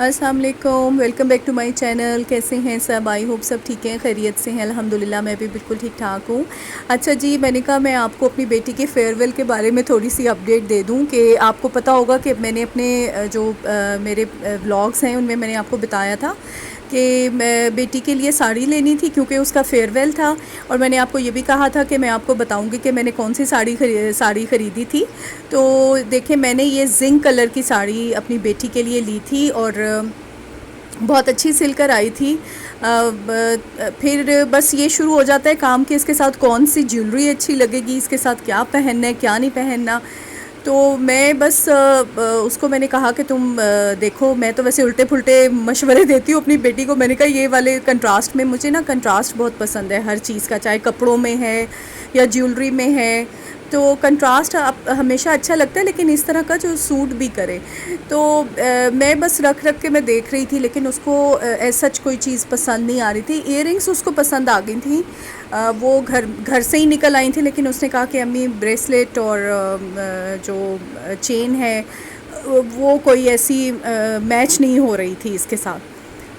अस्सलाम वालेकुम, welcome back to my channel. कैसे हैं सब? आई होप सब ठीक हैं, खैरियत से हैं। अल्हम्दुलिल्लाह मैं भी बिल्कुल ठीक ठाक हूँ। अच्छा जी, मैंने कहा मैं आपको अपनी बेटी के फेयरवेल के बारे में थोड़ी सी अपडेट दे दूँ कि आपको पता होगा कि मैंने अपने मेरे व्लॉग्स हैं उनमें मैंने आपको बताया था कि मैं बेटी के लिए साड़ी लेनी थी क्योंकि उसका फेयरवेल था। और मैंने आपको ये भी कहा था कि मैं आपको बताऊंगी कि मैंने कौन सी साड़ी ख़रीदी थी। तो देखिए, मैंने ये जिंक कलर की साड़ी अपनी बेटी के लिए ली थी और बहुत अच्छी सिलकर आई थी। फिर बस ये शुरू हो जाता है काम कि इसके साथ कौन सी ज्वेलरी अच्छी लगेगी, इसके साथ क्या पहनना है क्या नहीं पहनना। तो मैं बस उसको मैंने कहा कि तुम देखो, मैं तो वैसे उल्टे पुल्टे मशवरे देती हूँ अपनी बेटी को। मैंने कहा ये वाले कंट्रास्ट में, मुझे ना कंट्रास्ट बहुत पसंद है हर चीज़ का, चाहे कपड़ों में है या ज्वेलरी में है। तो कंट्रास्ट हमेशा अच्छा लगता है, लेकिन इस तरह का जो सूट भी करे। तो मैं बस रख रख के मैं देख रही थी, लेकिन उसको सच कोई चीज़ पसंद नहीं आ रही थी। इयररिंग्स उसको पसंद आ गई थी। वो घर घर से ही निकल आई थी, लेकिन उसने कहा कि अम्मी ब्रेसलेट और जो चेन है वो कोई ऐसी मैच नहीं हो रही थी इसके साथ।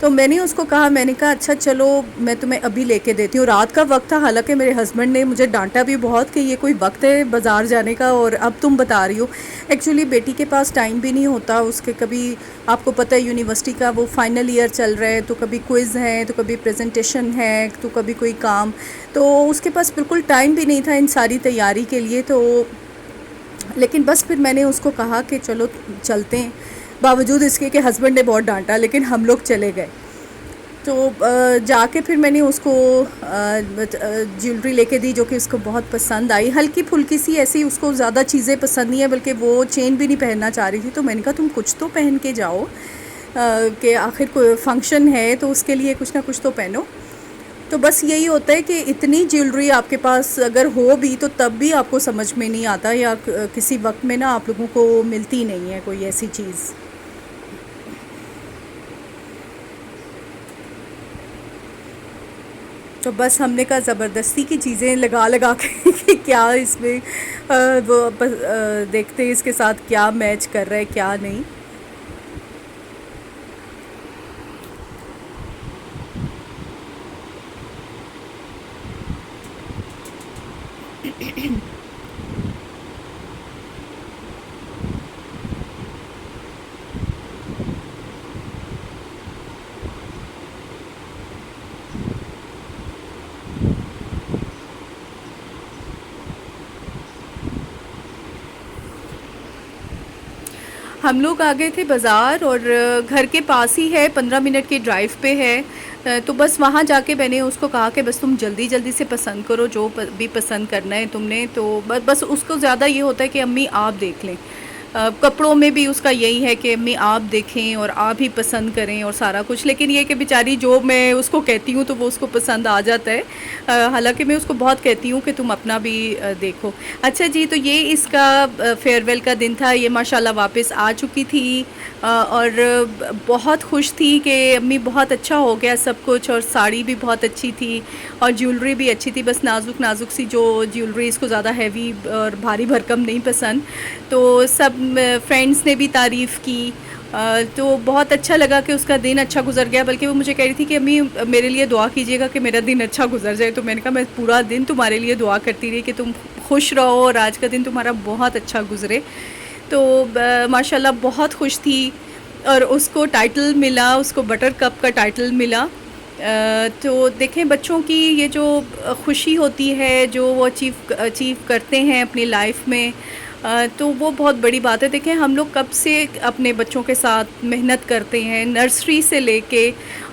तो मैंने उसको कहा, मैंने कहा अच्छा चलो मैं तुम्हें अभी लेके देती हूँ। रात का वक्त था, हालांकि मेरे हस्बैंड ने मुझे डांटा भी बहुत कि ये कोई वक्त है बाज़ार जाने का और अब तुम बता रही हो। एक्चुअली बेटी के पास टाइम भी नहीं होता उसके। कभी आपको पता है यूनिवर्सिटी का वो फाइनल ईयर चल रहा है, तो कभी क्विज़ है, तो कभी प्रेजेंटेशन है, तो कभी कोई काम। तो उसके पास बिल्कुल टाइम भी नहीं था इन सारी तैयारी के लिए। तो लेकिन बस फिर मैंने उसको कहा कि चलो चलते हैं। बावजूद इसके कि हस्बैंड ने बहुत डांटा, लेकिन हम लोग चले गए। तो जाके फिर मैंने उसको ज्वेलरी लेके दी जो कि उसको बहुत पसंद आई। हल्की फुल्की सी ऐसी, उसको ज़्यादा चीज़ें पसंद नहीं है, बल्कि वो चेन भी नहीं पहनना चाह रही थी। तो मैंने कहा तुम कुछ तो पहन के जाओ, कि आखिर कोई फंक्शन है तो उसके लिए कुछ ना कुछ तो पहनो। तो बस यही होता है कि इतनी ज्वेलरी आपके पास अगर हो भी तो तब भी आपको समझ में नहीं आता, या किसी वक्त में ना आप लोगों को मिलती नहीं है कोई ऐसी चीज़। तो बस हमने कहा ज़बरदस्ती की चीज़ें लगा लगा के कि क्या इसमें देखते हैं इसके साथ क्या मैच कर रहा है क्या नहीं। हम लोग आ गए थे बाज़ार, और घर के पास ही है, 15 मिनट की ड्राइव पे है। तो बस वहाँ जाके मैंने उसको कहा कि बस तुम जल्दी जल्दी से पसंद करो जो भी पसंद करना है तुमने। तो बस उसको ज़्यादा ये होता है कि अम्मी आप देख लें। कपड़ों में भी उसका यही है कि अम्मी आप देखें और आप ही पसंद करें और सारा कुछ। लेकिन ये कि बेचारी जो मैं उसको कहती हूँ तो वो उसको पसंद आ जाता है। हालांकि मैं उसको बहुत कहती हूँ कि तुम अपना भी देखो। अच्छा जी, तो ये इसका फेयरवेल का दिन था। ये माशाल्लाह वापस आ चुकी थी, और बहुत खुश थी कि अम्मी बहुत अच्छा हो गया सब कुछ, और साड़ी भी बहुत अच्छी थी और ज्वेलरी भी अच्छी थी। बस नाजुक नाजुक सी जो ज्वेलरी, इसको ज़्यादा हैवी और भारी भरकम नहीं पसंद। तो सब फ्रेंड्स ने भी तारीफ़ की। तो बहुत अच्छा लगा कि उसका दिन अच्छा गुजर गया। बल्कि वो मुझे कह रही थी कि अम्मी मेरे लिए दुआ कीजिएगा कि मेरा दिन अच्छा गुजर जाए। तो मैंने कहा मैं पूरा दिन तुम्हारे लिए दुआ करती रही कि तुम खुश रहो और आज का दिन तुम्हारा बहुत अच्छा गुजरे। तो माशाल्लाह बहुत खुश थी, और उसको टाइटल मिला, उसको बटर कप का टाइटल मिला। तो देखें, बच्चों की ये जो खुशी होती है जो वो अचीव अचीव करते हैं अपनी लाइफ में, तो वो बहुत बड़ी बात है। देखें, हम लोग कब से अपने बच्चों के साथ मेहनत करते हैं, नर्सरी से लेके,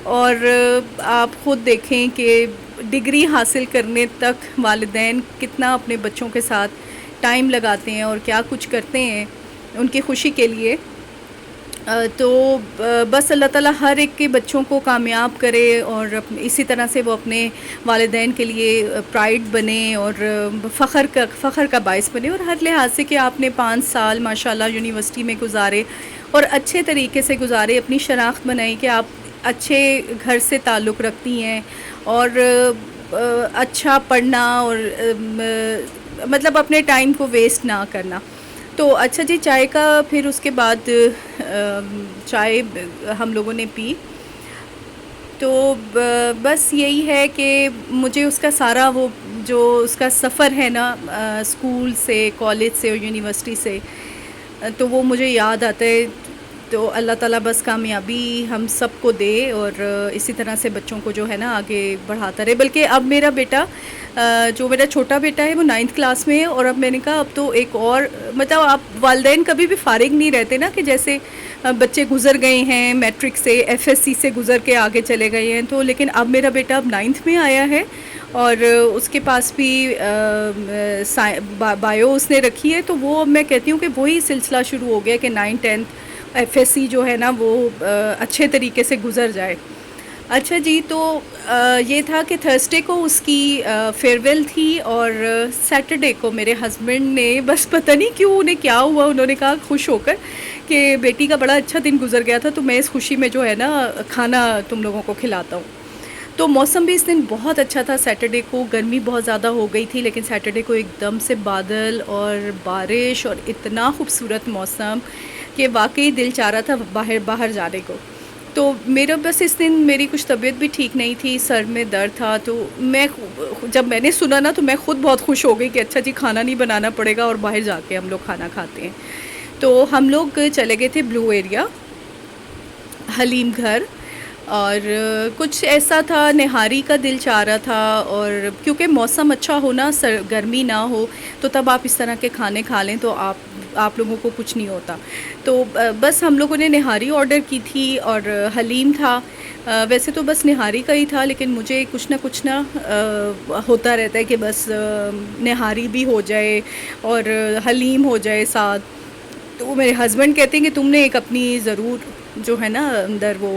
और आप ख़ुद देखें कि डिग्री हासिल करने तक वालिदैन कितना अपने बच्चों के साथ टाइम लगाते हैं और क्या कुछ करते हैं उनकी खुशी के लिए। तो बस अल्लाह ताला हर एक के बच्चों को कामयाब करे, और इसी तरह से वो अपने वालिदैन के लिए प्राइड बने और फ़ख्र का बायस बने। और हर लिहाज से कि आपने 5 साल माशाल्लाह यूनिवर्सिटी में गुजारे और अच्छे तरीके से गुजारे, अपनी शनाख्त बनाई कि आप अच्छे घर से ताल्लुक़ रखती हैं, और अच्छा पढ़ना, और मतलब अपने टाइम को वेस्ट ना करना। तो अच्छा जी, चाय का फिर उसके बाद चाय हम लोगों ने पी। तो बस यही है कि मुझे उसका सारा वो जो उसका सफ़र है ना, स्कूल से, कॉलेज से और यूनिवर्सिटी से, तो वो मुझे याद आता है। तो अल्लाह ताला बस कामयाबी हम सबको दे और इसी तरह से बच्चों को जो है ना आगे बढ़ाता रहे। बल्कि अब मेरा बेटा, जो मेरा छोटा बेटा है, वो 9th क्लास में है। और अब मैंने कहा अब तो एक और, मतलब आप वालिदैन कभी भी फ़ारिग नहीं रहते ना, कि जैसे बच्चे गुज़र गए हैं मैट्रिक से, एफएससी से गुज़र के आगे चले गए हैं। तो लेकिन अब मेरा बेटा अब 9th में आया है और उसके पास भी बायो उसने रखी है। तो वो अब मैं कहती हूँ कि वही सिलसिला शुरू हो गया कि 9th 10th एफएससी जो है ना वो अच्छे तरीके से गुज़र जाए। अच्छा जी, तो ये था कि थर्सडे को उसकी फेयरवेल थी और सैटरडे को मेरे हस्बैंड ने, बस पता नहीं क्यों उन्हें क्या हुआ, उन्होंने कहा खुश होकर कि बेटी का बड़ा अच्छा दिन गुजर गया था, तो मैं इस खुशी में जो है ना खाना तुम लोगों को खिलाता हूँ। तो मौसम भी इस दिन बहुत अच्छा था। सैटरडे को गर्मी बहुत ज़्यादा हो गई थी, लेकिन सैटरडे को एकदम से बादल और बारिश और इतना खूबसूरत मौसम कि वाकई दिल चाह रहा था बाहर बाहर जाने को। तो मेरा बस इस दिन मेरी कुछ तबीयत भी ठीक नहीं थी, सर में दर्द था। तो मैं, जब मैंने सुना ना, तो मैं ख़ुद बहुत खुश हो गई कि अच्छा जी, खाना नहीं बनाना पड़ेगा और बाहर जाके हम लोग खाना खाते हैं। तो हम लोग चले गए थे ब्लू एरिया, हलीम घर। और कुछ ऐसा था, निहारी का दिल चाह रहा था। और क्योंकि मौसम अच्छा हो ना, गर्मी ना हो, तो तब आप इस तरह के खाने खा लें तो आप लोगों को कुछ नहीं होता। तो बस हम लोगों ने निहारी ऑर्डर की थी और हलीम था। वैसे तो बस निहारी का ही था, लेकिन मुझे कुछ ना होता रहता है कि बस निहारी भी हो जाए और हलीम हो जाए साथ। तो मेरे हस्बैंड कहते हैं कि तुमने एक अपनी ज़रूर जो है ना अंदर वो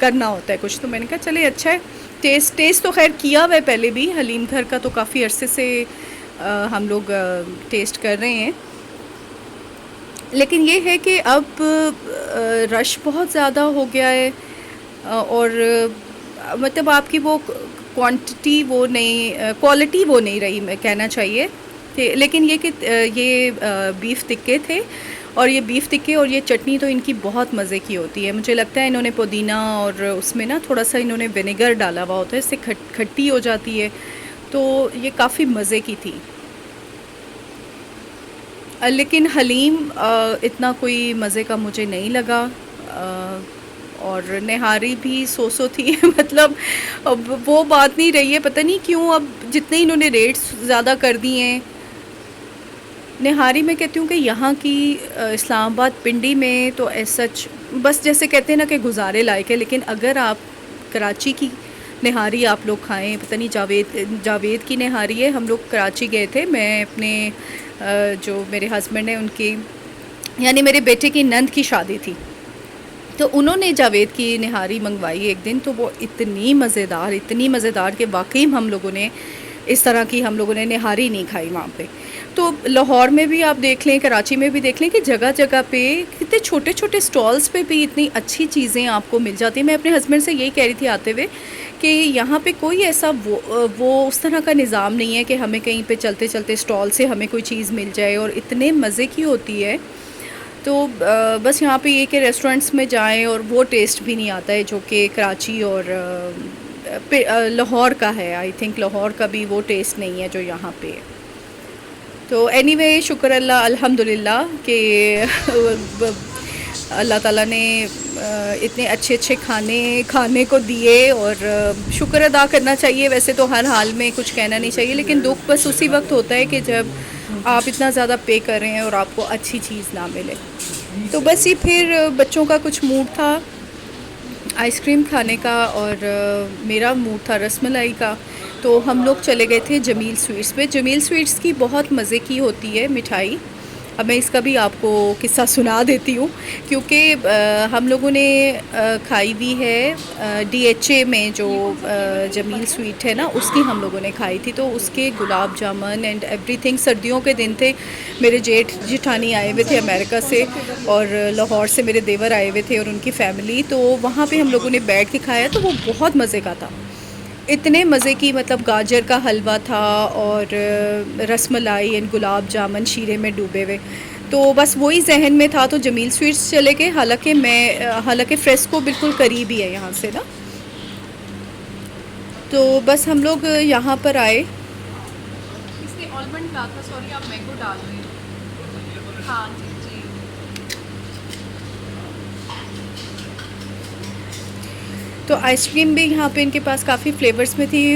करना होता है कुछ। तो मैंने कहा चले अच्छा है। टेस्ट तो खैर किया हुआ है पहले भी, हलीम घर का तो काफ़ी अरसे से हम लोग टेस्ट कर रहे हैं। लेकिन ये है कि अब रश बहुत ज़्यादा हो गया है और मतलब आपकी वो क्वांटिटी वो नहीं, क्वालिटी वो नहीं रही, मैं कहना चाहिए। लेकिन ये कि ये बीफ टिक्के थे, और ये बीफ टिक्के और ये चटनी तो इनकी बहुत मज़े की होती है। मुझे लगता है इन्होंने पुदीना और उसमें ना थोड़ा सा इन्होंने विनेगर डाला हुआ होता है, इससे खट्टी हो जाती है। तो ये काफ़ी मज़े की थी। लेकिन हलीम इतना कोई मज़े का मुझे नहीं लगा। और निहारी भी सो थी मतलब अब वो बात नहीं रही है, पता नहीं क्यों अब जितने इन्होंने रेट्स ज़्यादा कर दिए हैं। निहारी मैं कहती हूँ कि यहाँ की इस्लामाबाद पिंडी में तो सच बस जैसे कहते हैं ना कि गुजारे लायक है। लेकिन अगर आप कराची की निहारी आप लोग खाएं, पता नहीं जावेद की निहारी है। हम लोग कराची गए थे, मैं अपने जो मेरे हस्बैंड हैं उनकी, यानी मेरे बेटे की नंद की शादी थी, तो उन्होंने जावेद की निहारी मंगवाई एक दिन। तो वो इतनी मज़ेदार कि वाकई हम लोगों ने इस तरह की हम लोगों ने निहारी नहीं खाई वहाँ पे। तो लाहौर में भी आप देख लें, कराची में भी देख लें कि जगह जगह पे कितने छोटे छोटे स्टॉल्स पे भी इतनी अच्छी चीज़ें आपको मिल जाती हैं। मैं अपने हस्बैंड से यही कह रही थी आते हुए कि यहाँ पे कोई ऐसा वो उस तरह का निज़ाम नहीं है कि हमें कहीं पे चलते चलते स्टॉल से हमें कोई चीज़ मिल जाए और इतने मज़े की होती है। तो बस यहाँ पे ये कि रेस्टोरेंट्स में जाएं और वो टेस्ट भी नहीं आता है जो कि कराची और लाहौर का है। आई थिंक लाहौर का भी वो टेस्ट नहीं है जो यहाँ पे है। तो एनीवे शुक्र अल्लाह अल्हम्दुलिल्लाह कि अल्लाह ताला ने इतने अच्छे अच्छे खाने को दिए और शुक्र अदा करना चाहिए। वैसे तो हर हाल में कुछ कहना नहीं चाहिए, लेकिन दुख बस उसी वक्त होता है कि जब आप इतना ज़्यादा पे कर रहे हैं और आपको अच्छी चीज़ ना मिले। तो बस ये फिर बच्चों का कुछ मूड था आइसक्रीम खाने का और मेरा मूड था रसमलाई का। तो हम लोग चले गए थे जमील स्वीट्स पे। जमील स्वीट्स की बहुत मज़े की होती है मिठाई। अब मैं इसका भी आपको किस्सा सुना देती हूँ, क्योंकि हम लोगों ने खाई हुई है DHA में जो जमील स्वीट है ना, उसकी हम लोगों ने खाई थी। तो उसके गुलाब जामुन एंड एवरीथिंग, सर्दियों के दिन थे, मेरे जेठ जिठानी आए हुए थे अमेरिका से और लाहौर से मेरे देवर आए हुए थे और उनकी फ़ैमिली। तो वहाँ पे हम लोगों ने बैठ के खाया, तो वो बहुत मज़े का था। इतने मज़े की, मतलब गाजर का हलवा था और रसमलाई एंड गुलाब जामुन शीरे में डूबे हुए। तो बस वही जहन में था, तो जमील स्वीट्स चले गए। हालांकि फ्रेस्को बिल्कुल करीब ही है यहाँ से ना। तो बस हम लोग यहाँ पर आए। इसने आलमंड कहा था, सॉरी आप मैंगो डाल रहे हैं। हाँ जी जी। तो आइसक्रीम भी यहाँ पे इनके पास काफ़ी फ्लेवर्स में थी।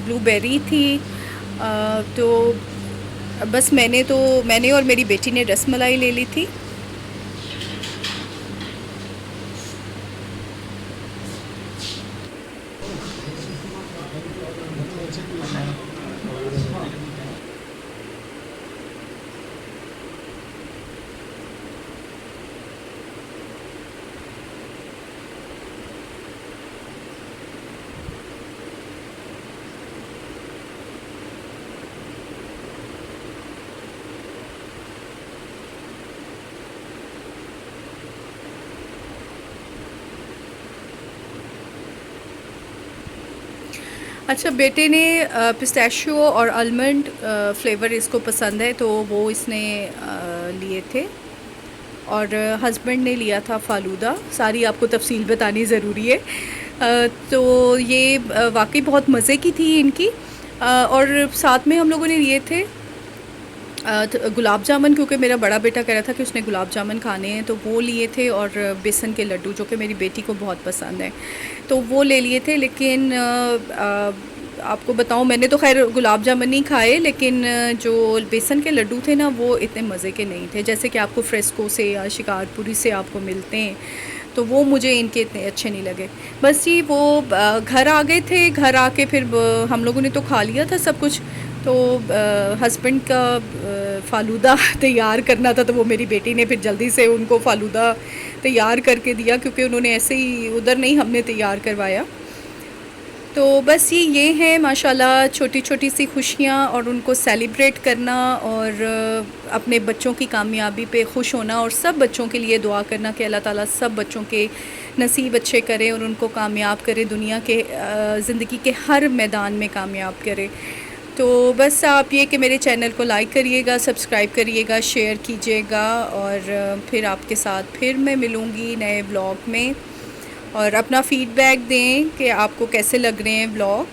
ब्लूबेरी थी। तो बस मैंने और मेरी बेटी ने रसमलाई ले ली थी। अच्छा, बेटे ने पिस्ताशियो और आलमंड फ्लेवर इसको पसंद है, तो वो इसने लिए थे। और हस्बैंड ने लिया था फ़ालूदा। सारी आपको तफसील बतानी ज़रूरी है। तो ये वाकई बहुत मज़े की थी इनकी। और साथ में हम लोगों ने लिए थे गुलाब जामुन, क्योंकि मेरा बड़ा बेटा कह रहा था कि उसने गुलाब जामुन खाने हैं, तो वो लिए थे। और बेसन के लड्डू, जो कि मेरी बेटी को बहुत पसंद है, तो वो ले लिए थे। लेकिन आपको बताऊं, मैंने तो खैर गुलाब जामुन नहीं खाए, लेकिन जो बेसन के लड्डू थे ना, वो इतने मज़े के नहीं थे, जैसे कि आपको फ्रेस्को से या शिकारपुरी से आपको मिलते हैं। तो वो मुझे इनके इतने अच्छे नहीं लगे। बस ये वो घर आ गए थे। घर आके फिर हम लोगों ने तो खा लिया था सब कुछ। तो हस्बैंड का फ़ालूदा तैयार करना था, तो वो मेरी बेटी ने फिर जल्दी से उनको फ़ालूदा तैयार करके दिया, क्योंकि उन्होंने ऐसे ही उधर नहीं, हमने तैयार करवाया। तो बस ये है माशाल्लाह छोटी छोटी सी खुशियाँ, और उनको सेलिब्रेट करना, और अपने बच्चों की कामयाबी पे खुश होना, और सब बच्चों के लिए दुआ करना कि अल्लाह ताला सब बच्चों के नसीब अच्छे करे और उनको कामयाब करे, दुनिया के ज़िंदगी के हर मैदान में कामयाब करे। तो बस आप ये कि मेरे चैनल को लाइक करिएगा, सब्सक्राइब करिएगा, शेयर कीजिएगा, और फिर आपके साथ फिर मैं मिलूँगी नए व्लॉग में। और अपना फ़ीडबैक दें कि आपको कैसे लग रहे हैं व्लॉग।